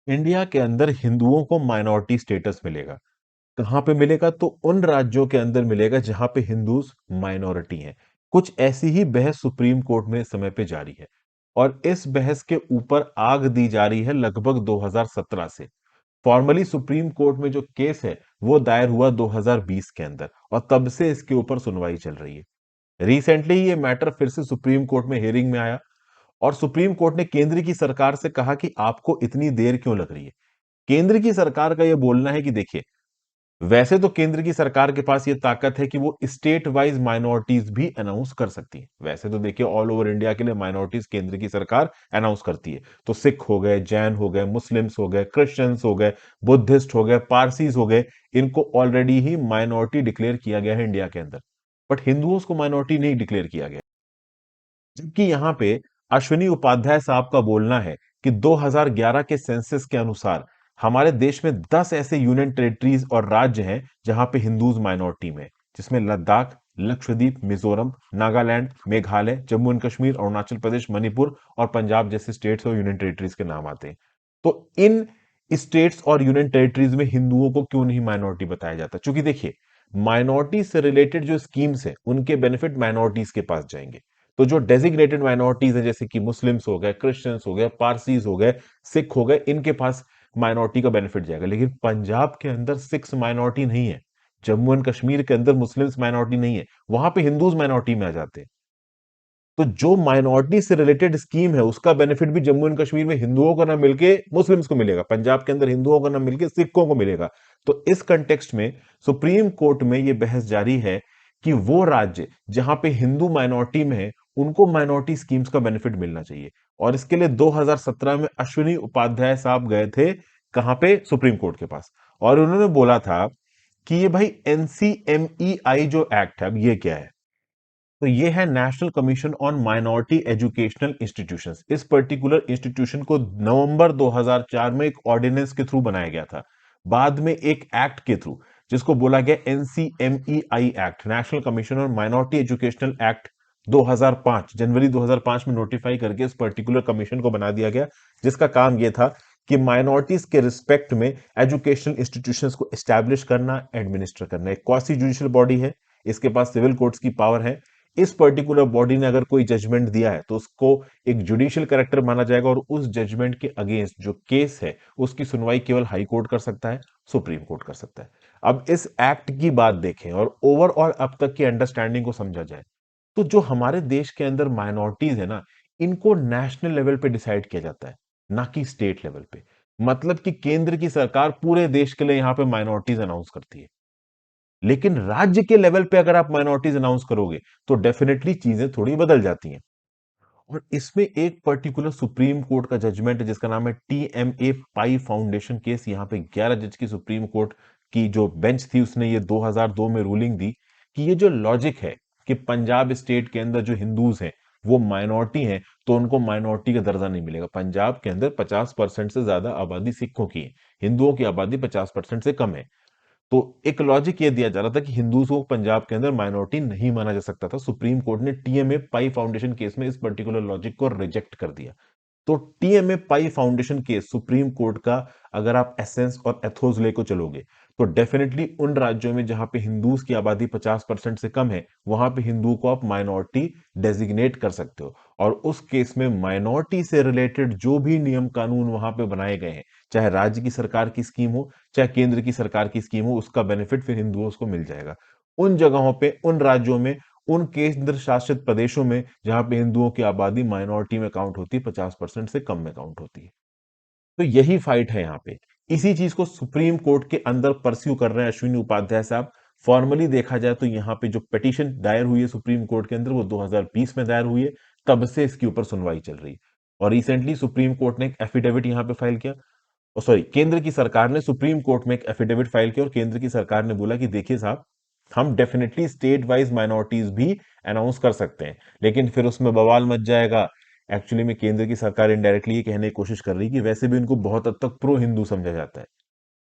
India के अंदर हिंदुओं को माइनॉरिटी स्टेटस मिलेगा। कहां पे मिलेगा? तो उन राज्यों के अंदर मिलेगा जहां पे हिंदूज माइनॉरिटी हैं। कुछ ऐसी ही बहस सुप्रीम कोर्ट में इस समय पे जारी है और इस बहस के ऊपर आग दी जा रही है लगभग 2017 से। फॉर्मली सुप्रीम कोर्ट में जो केस है वो दायर हुआ 2020 के अंदर और तब से इसके ऊपर सुनवाई चल रही है। रिसेंटली ये मैटर फिर से सुप्रीम कोर्ट में हियरिंग में आया और सुप्रीम कोर्ट ने केंद्र की सरकार से कहा कि आपको इतनी देर क्यों लग रही है। केंद्र की सरकार का यह बोलना है कि देखिए, वैसे तो केंद्र की सरकार के पास ये ताकत है कि वो स्टेट वाइज माइनॉरिटीज भी अनाउंस कर सकती है। वैसे तो देखिए, ऑल ओवर इंडिया के लिए माइनॉरिटीज केंद्र की सरकार अनाउंस करती है। तो सिख हो गए, जैन हो गए, मुस्लिम्स हो गए, क्रिश्चियंस हो गए, बुद्धिस्ट हो गए, पारसीज हो गए, इनको ऑलरेडी ही माइनॉरिटी डिक्लेयर किया गया है इंडिया के अंदर। बट हिंदुओं को माइनॉरिटी नहीं डिक्लेयर किया गया। जबकि यहां पे अश्विनी उपाध्याय साहब का बोलना है कि 2011 के सेंसस के अनुसार हमारे देश में 10 ऐसे यूनियन टेरिटरीज और राज्य हैं जहां पे हिंदूज माइनॉरिटी में, जिसमें लद्दाख, लक्षद्वीप, मिजोरम, नागालैंड, मेघालय, जम्मू एंड कश्मीर, अरुणाचल प्रदेश, मणिपुर और पंजाब जैसे स्टेट्स और यूनियन टेरिटरीज के नाम आते हैं। तो इन स्टेट्स और यूनियन टेरिटरीज में हिंदुओं को क्यों नहीं माइनॉरिटी बताया जाता? क्योंकि देखिए, माइनॉरिटी से रिलेटेड जो स्कीम्स है उनके बेनिफिट माइनॉरिटीज के पास जाएंगे। तो जो डेजिग्नेटेड माइनॉरिटीज है, जैसे कि मुस्लिम्स हो गए, क्रिश्चियंस हो गए, पारसीज हो गए, सिख हो गए, इनके पास माइनॉरिटी का बेनिफिट जाएगा। लेकिन पंजाब के अंदर सिख्स माइनॉरिटी नहीं है, जम्मू एंड कश्मीर के अंदर मुस्लिम्स माइनॉरिटी नहीं है, वहां पे हिंदूज माइनॉरिटी में आ जाते हैं। तो जो माइनॉरिटी से रिलेटेड स्कीम है उसका बेनिफिट भी जम्मू एंड कश्मीर में हिंदुओं को ना मिलके मुस्लिम्स को मिलेगा, पंजाब के अंदर हिंदुओं को ना मिलके सिखों को मिलेगा। तो इस कंटेक्स्ट में सुप्रीम कोर्ट में यह बहस जारी है कि वो राज्य जहां पे हिंदू माइनॉरिटी में है उनको माइनॉरिटी स्कीम्स का बेनिफिट मिलना चाहिए। और इसके लिए 2017 में अश्विनी उपाध्याय साहब गए थे, कहां पे? सुप्रीम कोर्ट के पास। और उन्होंने बोला था कि ये भाई एनसीएमईआई जो एक्ट है, अब ये क्या है? तो ये है national commission on minority educational institutions. इस पर्टिकुलर इंस्टीट्यूशन को नवंबर 2004 में एक ऑर्डिनेंस के थ्रू बनाया गया था, बाद में एक एक्ट के थ्रू, जिसको बोला गया NCMEI act, national commission on minority educational act. 2005 जनवरी 2005 में नोटिफाई करके इस पर्टिकुलर कमीशन को बना दिया गया, जिसका काम यह था कि माइनॉरिटीज के रिस्पेक्ट में एजुकेशनल इंस्टीट्यूशंस को एस्टैब्लिश करना, एडमिनिस्टर करना। एक क्वासी जुडिशियल बॉडी है, इसके पास सिविल कोर्ट्स की पावर है। इस पर्टिकुलर बॉडी ने अगर कोई जजमेंट दिया है तो उसको एक जुडिशियल कैरेक्टर माना जाएगा और उस जजमेंट के अगेंस्ट जो केस है उसकी सुनवाई केवल हाई कोर्ट कर सकता है, सुप्रीम कोर्ट कर सकता है। अब इस एक्ट की बात देखें और ओवरऑल अब तक की अंडरस्टैंडिंग को समझा जाए, तो जो हमारे देश के अंदर माइनॉरिटीज है ना, इनको नेशनल लेवल पे डिसाइड किया जाता है, ना कि स्टेट लेवल पे। मतलब कि केंद्र की सरकार पूरे देश के लिए यहां पे माइनॉरिटीज अनाउंस करती है, लेकिन राज्य के लेवल पे अगर आप माइनॉरिटीज अनाउंस करोगे तो डेफिनेटली चीजें थोड़ी बदल जाती हैं। और इसमें एक पर्टिकुलर सुप्रीम कोर्ट का जजमेंट है जिसका नाम है टीएमए पाई फाउंडेशन केस। यहां पे 11 जज की सुप्रीम कोर्ट की जो बेंच थी उसने ये 2002 में रूलिंग दी कि ये जो लॉजिक है कि पंजाब स्टेट के अंदर जो हिंदूज हैं वो माइनॉरिटी हैं, तो उनको माइनॉरिटी का दर्जा नहीं मिलेगा। पंजाब के अंदर 50% से ज्यादा आबादी सिखों की है, हिंदुओं की आबादी 50% से कम है। तो एक लॉजिक ये दिया जा रहा था कि हिंदुओं को पंजाब के अंदर माइनॉरिटी नहीं माना जा सकता था। सुप्रीम कोर्ट ने टीएमए पाई फाउंडेशन केस में इस पर्टिकुलर लॉजिक को रिजेक्ट कर दिया। तो टीएमए पाई फाउंडेशन केस सुप्रीम कोर्ट का, अगर आप एसेंस और एथोस लेको चलोगे, तो डेफिनेटली उन राज्यों में जहां पे हिंदूज की आबादी 50% से कम है वहां पे हिंदुओं को आप माइनॉरिटी डेजिग्नेट कर सकते हो। और उस केस में माइनॉरिटी से रिलेटेड जो भी नियम कानून वहां पे बनाए गए हैं, चाहे राज्य की सरकार की स्कीम हो चाहे केंद्र की सरकार की स्कीम हो, उसका बेनिफिट फिर हिंदुओं को मिल जाएगा। उन जगहों पे, उन राज्यों में, उन केंद्र शासित प्रदेशों में जहां पे हिंदुओं की आबादी माइनॉरिटी में काउंट होती है, 50% से कम में काउंट होती है। तो यही फाइट है यहाँ पे। इसी चीज को सुप्रीम कोर्ट के अंदर परस्यू कर रहे हैं अश्विनी उपाध्याय साहब। फॉर्मली देखा जाए तो यहाँ पे जो पिटीशन दायर हुई है सुप्रीम कोर्ट के अंदर वो 2020 में दायर हुई है, तब से इसके ऊपर सुनवाई चल रही है। और रिसेंटली सुप्रीम कोर्ट ने एक एफिडेविट यहाँ पे फाइल किया, सॉरी, केंद्र की सरकार ने सुप्रीम कोर्ट में एक एफिडेविट फाइल किया और केंद्र की सरकार ने बोला कि देखिए साहब, हम डेफिनेटली स्टेट वाइज माइनॉरिटीज भी अनाउंस कर सकते हैं, लेकिन फिर उसमें बवाल मच जाएगा। एक्चुअली में केंद्र की सरकार इनडायरेक्टली ये कहने की कोशिश कर रही है कि वैसे भी इनको बहुत हद तक प्रो हिंदू समझा जाता है।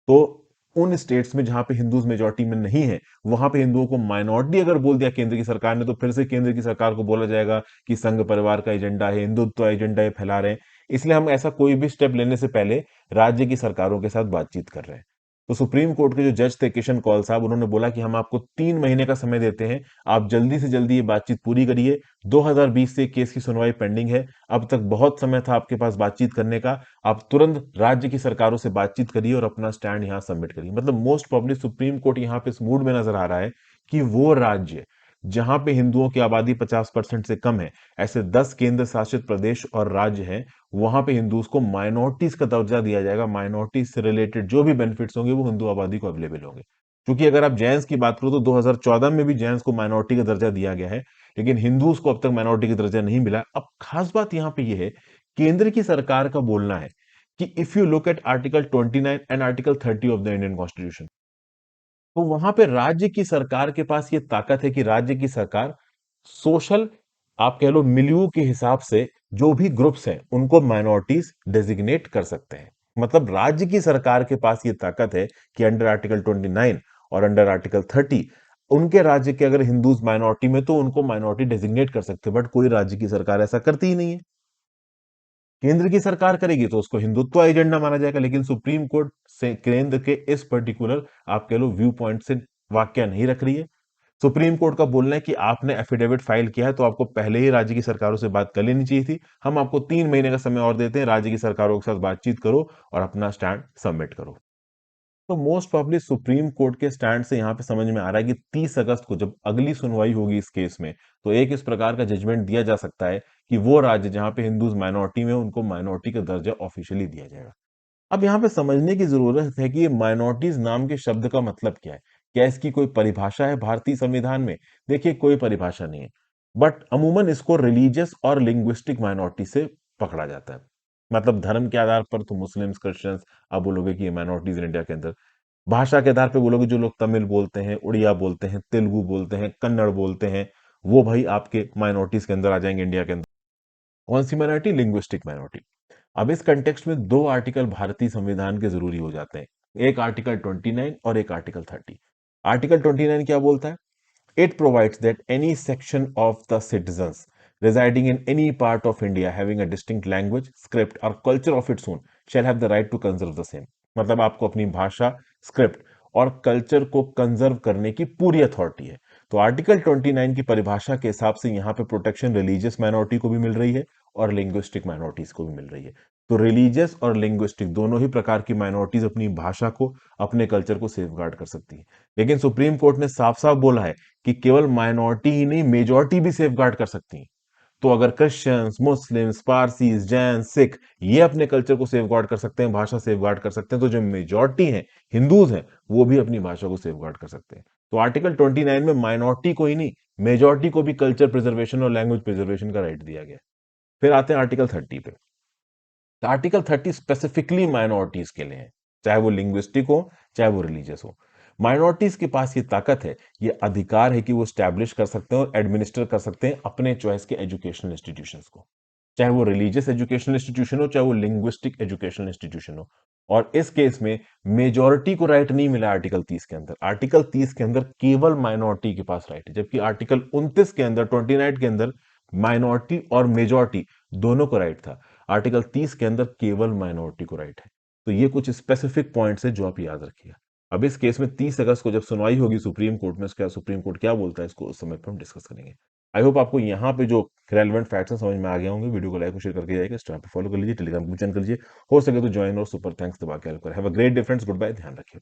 तो उन स्टेट्स में जहां पे हिंदूज मेजोरिटी में नहीं है वहां पे हिंदुओं को माइनॉरिटी अगर बोल दिया केंद्र की सरकार ने, तो फिर से केंद्र की सरकार को बोला जाएगा कि संघ परिवार का एजेंडा है, हिंदुत्व एजेंडा ये फैला रहे हैं। इसलिए हम ऐसा कोई भी स्टेप लेने से पहले राज्य की सरकारों के साथ बातचीत कर रहे हैं। तो सुप्रीम कोर्ट के जो जज थे किशन कौल साहब, उन्होंने बोला कि हम आपको 3 महीने का समय देते हैं, आप जल्दी से जल्दी ये बातचीत पूरी करिए। 2020 से केस की सुनवाई पेंडिंग है, अब तक बहुत समय था आपके पास बातचीत करने का। आप तुरंत राज्य की सरकारों से बातचीत करिए और अपना स्टैंड यहाँ सबमिट करिए। मतलब मोस्ट प्रोबेबली सुप्रीम कोर्ट यहाँ पे इस मूड में नजर आ रहा है कि वो राज्य जहां पे हिंदुओं की आबादी 50% से कम है, ऐसे 10 केंद्र शासित प्रदेश और राज्य हैं, वहां पे हिंदूज को माइनॉरिटीज का दर्जा दिया जाएगा। माइनॉरिटीज से रिलेटेड जो भी बेनिफिट्स होंगे वो हिंदू आबादी को अवेलेबल होंगे। क्योंकि अगर आप जैन्स की बात करो तो 2014 में भी जैन्स को माइनॉरिटी का दर्जा दिया गया है, लेकिन हिंदूज को अब तक माइनॉरिटी का दर्जा नहीं मिला। अब खास बात यहां पे ये है, केंद्र की सरकार का बोलना है कि if you look at article 29 and article 30 of the Indian constitution, तो वहां पे राज्य की सरकार के पास ये ताकत है कि राज्य की सरकार सोशल, आप कह लो मिलियू के हिसाब से जो भी ग्रुप्स हैं उनको माइनॉरिटीज डेजिग्नेट कर सकते हैं। मतलब राज्य की सरकार के पास ये ताकत है कि अंडर आर्टिकल 29 और अंडर आर्टिकल 30 उनके राज्य के अगर हिंदूज माइनॉरिटी में तो उनको माइनॉरिटी डेजिग्नेट कर सकते हैं। बट कोई राज्य की सरकार ऐसा करती ही नहीं है। केंद्र की सरकार करेगी तो उसको हिंदुत्व एजेंडा माना जाएगा, लेकिन सुप्रीम कोर्ट से केंद्र के इस पर्टिकुलर, आप कह लो, व्यू पॉइंट से वाक्य नहीं रख रही है। सुप्रीम कोर्ट का बोलना है कि आपने एफिडेविट फाइल किया है तो आपको पहले ही राज्य की सरकारों से बात कर लेनी चाहिए थी। हम आपको 3 महीने का समय और देते हैं, राज्य की सरकारों के साथ बातचीत करो और अपना स्टैंड सबमिट करो। तो मोस्ट प्रोबेबली सुप्रीम कोर्ट के स्टैंड से यहाँ पे समझ में आ रहा है कि 30 अगस्त को जब अगली सुनवाई होगी इस केस में, तो एक इस प्रकार का जजमेंट दिया जा सकता है कि वो राज्य जहां पे हिंदूज माइनॉरिटी में, उनको माइनॉरिटी का दर्जा ऑफिशियली दिया जाएगा। अब यहाँ पे समझने की जरूरत है कि ये माइनॉरिटीज नाम के शब्द का मतलब क्या है। क्या इसकी कोई परिभाषा है भारतीय संविधान में? देखिए, कोई परिभाषा नहीं है, बट अमूमन इसको रिलीजियस और लिंग्विस्टिक माइनॉरिटी से पकड़ा जाता है। मतलब धर्म के आधार पर तो मुस्लिम्स, क्रिश्चियंस, आप बोलोगे कि ये माइनॉरिटीज इन इंडिया के अंदर। भाषा के आधार पे बोलोगे, जो लोग तमिल बोलते हैं, उड़िया बोलते हैं, तेलुगु बोलते हैं, कन्नड़ बोलते हैं, वो भाई आपके माइनॉरिटीज के अंदर आ जाएंगे इंडिया के अंदर। कौन सी माइनॉरिटी? Linguistic minority. अब इस कंटेक्स्ट में दो आर्टिकल भारतीय संविधान के जरूरी हो जाते हैं, एक आर्टिकल 29 और एक आर्टिकल 30। आर्टिकल 29 क्या बोलता है? It provides that any section of the citizens residing in any part of India having a distinct language, script or culture of its own shall have the right to conserve the same। मतलब आपको अपनी भाषा, script और culture को conserve करने की पूरी authority है। तो आर्टिकल 29 की परिभाषा के हिसाब से यहाँ पे प्रोटेक्शन रिलीजियस माइनॉरिटी को भी मिल रही है और लिंग्विस्टिक माइनॉरिटीज को भी मिल रही है। तो रिलीजियस और लिंग्विस्टिक दोनों ही प्रकार की माइनॉरिटीज अपनी भाषा को, अपने कल्चर को सेफगार्ड कर सकती है। लेकिन सुप्रीम कोर्ट ने साफ साफ बोला है कि केवल माइनॉरिटी ही नहीं, मेजॉरिटी भी सेफगार्ड कर सकती हैं। तो अगर Christians, Muslims, Parsis, Jain, Sikh ये अपने कल्चर को सेफगार्ड कर सकते हैं, भाषा सेफगार्ड कर सकते हैं, तो जो मेजॉरिटी है, हिंदूज हैं, वो भी अपनी भाषा को सेफगार्ड कर सकते हैं। तो आर्टिकल 29 में माइनॉरिटी को ही नहीं, मेजॉरिटी को भी कल्चर प्रिजर्वेशन और लैंग्वेज प्रिजर्वेशन का राइट दिया गया। फिर आते हैं आर्टिकल 30 पे। तो आर्टिकल 30 स्पेसिफिकली माइनॉरिटीज के लिए है, चाहे वो लिंग्विस्टिक हो, चाहे वो रिलीजियस हो। माइनॉरिटीज के पास ये ताकत है, ये अधिकार है कि वो स्टैब्लिश कर सकते हैं और एडमिनिस्टर कर सकते हैं अपने चॉइस के एजुकेशनल इंस्टीट्यूशंस को, चाहे वो रिलीजियस एजुकेशनल इंस्टीट्यूशन हो, चाहे वो लिंग्विस्टिक एजुकेशनल इंस्टीट्यूशन हो। और इस केस में मेजॉरिटी को राइट नहीं मिला आर्टिकल 30 के अंदर। आर्टिकल 30 के अंदर केवल माइनॉरिटी के पास राइट है, जबकि आर्टिकल 29 के अंदर, 29 के अंदर माइनॉरिटी और मेजॉरिटी दोनों को राइट था। आर्टिकल 30 के अंदर केवल माइनॉरिटी को राइट है। तो ये कुछ स्पेसिफिक पॉइंट्स है जो आप याद रखिएगा। अब इस केस में 30 अगस्त को जब सुनवाई होगी सुप्रीम कोर्ट में, उसका सुप्रीम कोर्ट क्या बोलता है, इसको उस समय पर हम डिस्कस करेंगे। आई होप आपको यहाँ पे जो रेलेवेंट फैक्ट्स हैं समझ में आ गए होंगे। वीडियो को लाइक और शेयर करके जाइएगा, इंस्टाग्राम पे फॉलो कर लीजिए, टेलीग्राम पे ज्वाइन कर लीजिए, हो सके तो ज्वाइन और सुपर थैंक्स दबा के हेल्प करें। Have a great day friends, goodbye, ध्यान रखिए।